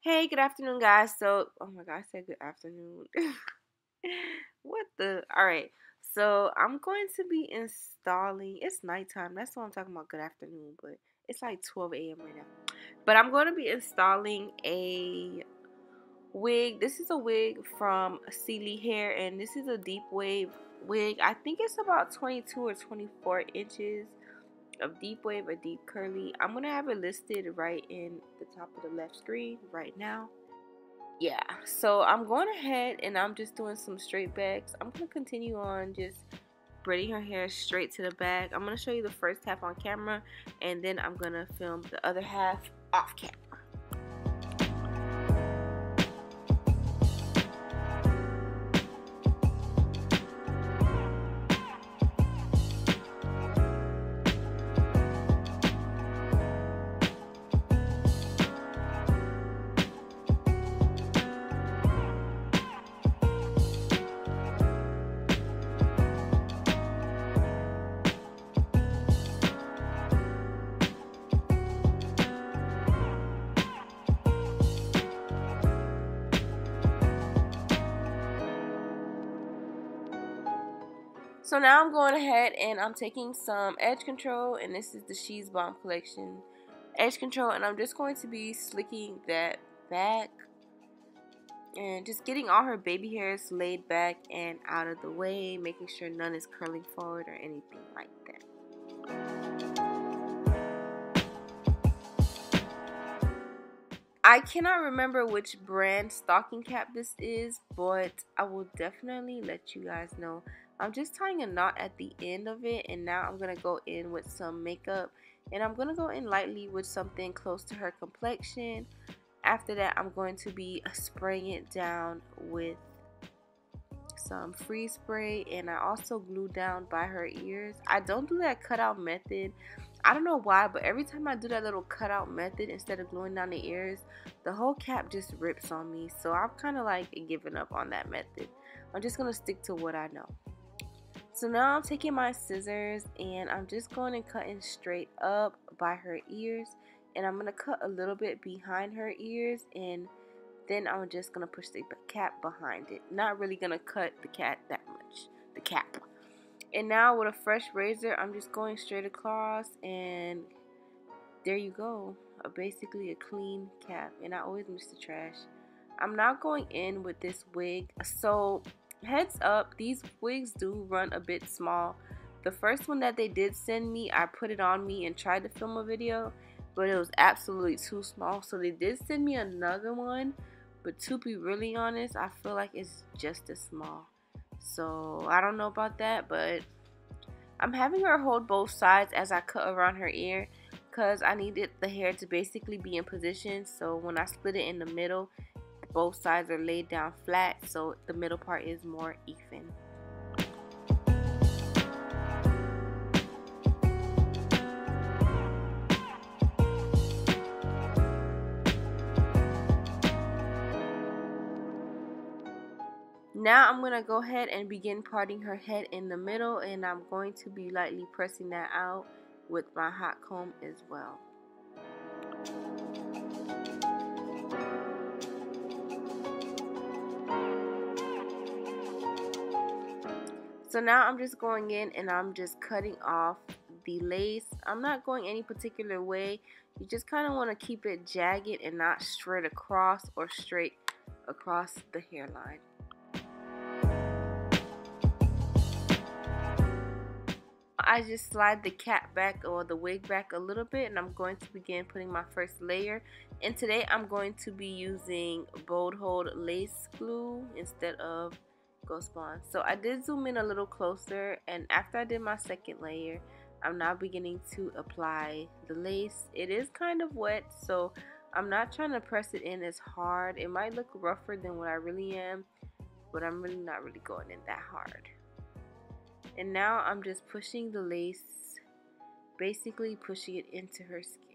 Hey, good afternoon, guys. Oh my God, I said good afternoon. What the? All right. So, I'm going to be installing, it's nighttime. That's why I'm talking about good afternoon, but it's like 12 a.m. right now. But I'm going to be installing a wig. This is a wig from Celie hair, and this is a deep wave wig. I think it's about 22 or 24 inches of deep wave or deep curly. I'm going to have it listed right in the top of the left screen right now. Yeah, so I'm going ahead and I'm just doing some straight backs. I'm going to continue on just braiding her hair straight to the back. I'm going to show you the first half on camera, and then I'm going to film the other half off camera. So now I'm going ahead and I'm taking some edge control, and this is the She's Bomb collection edge control, and I'm just going to be slicking that back and just getting all her baby hairs laid back and out of the way, making sure none is curling forward or anything like that. I cannot remember which brand stocking cap this is, but I will definitely let you guys know. I'm just tying a knot at the end of it, and now I'm going to go in with some makeup, and I'm going to go in lightly with something close to her complexion. After that, I'm going to be spraying it down with some freeze spray, and I also glue down by her ears. I don't do that cutout method. I don't know why, but every time I do that little cutout method instead of gluing down the ears, the whole cap just rips on me. So I'm kind of like giving up on that method. I'm just going to stick to what I know. So now I'm taking my scissors and I'm just going and cutting straight up by her ears. And I'm going to cut a little bit behind her ears, and then I'm just going to push the cap behind it. Not really going to cut the cap that much. The cap. And now with a fresh razor, I'm just going straight across, and there you go. Basically a clean cap, and I always miss the trash. I'm now going in with this wig. So heads up, these wigs do run a bit small. The first one that they did send me, I put it on me and tried to film a video, but it was absolutely too small. So they did send me another one, but to be really honest, I feel like it's just as small. So I don't know about that, but I'm having her hold both sides as I cut around her ear, because I needed the hair to basically be in position. So when I split it in the middle, both sides are laid down flat, so the middle part is more even. Now I'm going to go ahead and begin parting her head in the middle, and I'm going to be lightly pressing that out with my hot comb as well. So now I'm just going in and I'm just cutting off the lace. I'm not going any particular way. You just kind of want to keep it jagged and not straight across or straight across the hairline. I just slide the cap back or the wig back a little bit, and I'm going to begin putting my first layer. And today I'm going to be using Bold Hold lace glue instead of Ghost Bond. So I did zoom in a little closer, and after I did my second layer, I'm now beginning to apply the lace. It is kind of wet, so I'm not trying to press it in as hard. It might look rougher than what I really am, but I'm really not really going in that hard. And now I'm just pushing the lace, basically pushing it into her skin.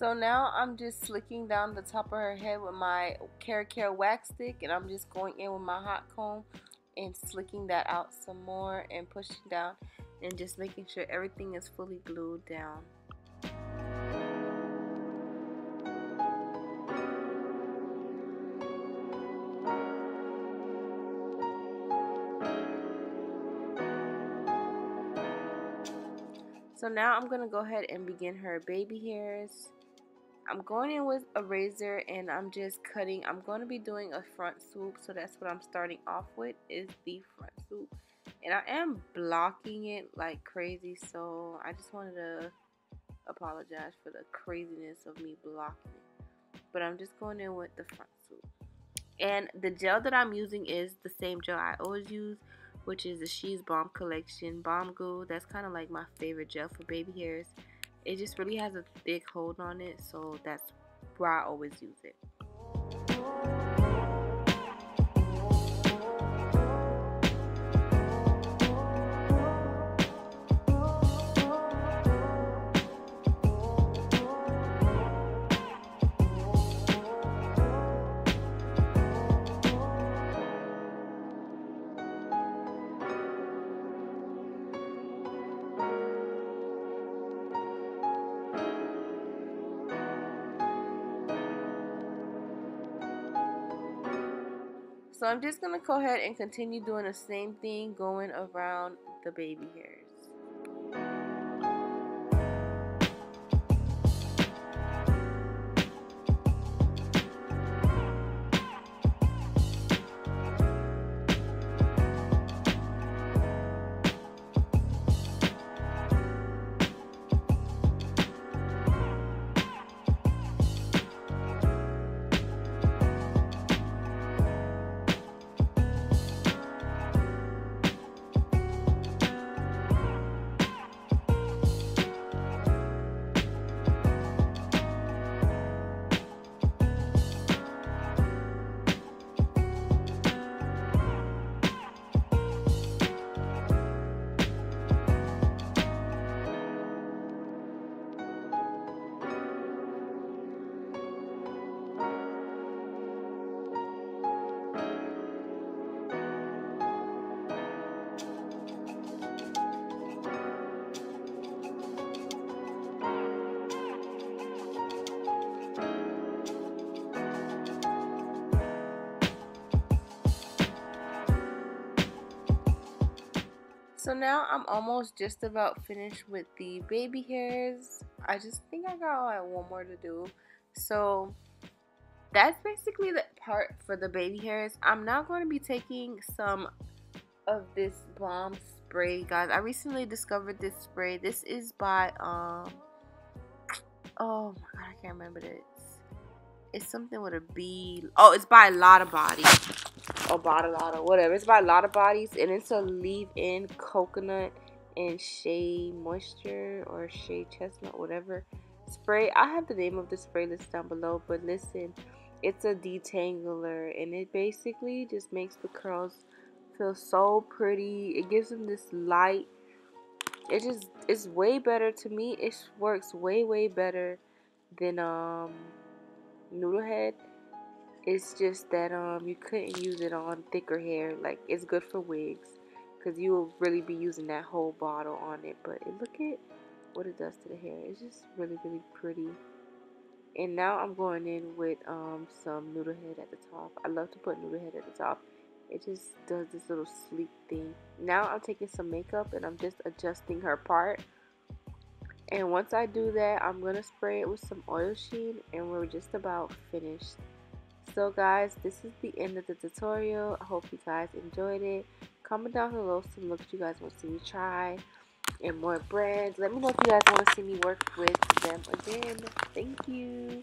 So now I'm just slicking down the top of her head with my Care wax stick, and I'm just going in with my hot comb and slicking that out some more and pushing down and just making sure everything is fully glued down. So now I'm going to go ahead and begin her baby hairs. I'm going in with a razor and I'm just cutting. I'm going to be doing a front swoop, so that's what I'm starting off with, is the front swoop. And I am blocking it like crazy, so I just wanted to apologize for the craziness of me blocking it. But I'm just going in with the front swoop. And the gel that I'm using is the same gel I always use, which is the She's Balm Collection Balm Goo. That's kind of like my favorite gel for baby hairs. It just really has a thick hold on it, so that's where I always use it. So I'm just going to go ahead and continue doing the same thing, going around the baby hairs. So now I'm almost just about finished with the baby hairs. I just think I got like one more to do. So that's basically the part for the baby hairs. I'm now going to be taking some of this balm spray, guys. I recently discovered this spray. This is by oh my god, I can't remember this. It's something with a B. Oh, it's by Lotta Body. Or Lotta, whatever. It's by Lotta Bodies, and it's a leave-in coconut and shea moisture or shea chestnut, whatever spray. I have the name of the spray listed down below, but listen, it's a detangler, and it basically just makes the curls feel so pretty. It gives them this light. It's way better to me. It works way better than Noodle Head. It's just that you couldn't use it on thicker hair. Like, it's good for wigs, because you will really be using that whole bottle on it. But look at what it does to the hair. It's just really pretty. And now I'm going in with some Noodle Head at the top. I love to put Noodle Head at the top. It just does this little sleek thing. Now I'm taking some makeup and I'm just adjusting her part. And once I do that, I'm going to spray it with some oil sheen, and we're just about finished. So guys, this is the end of the tutorial. I hope you guys enjoyed it. Comment down below some looks you guys want to see me try and more brands. Let me know if you guys want to see me work with them again. Thank you.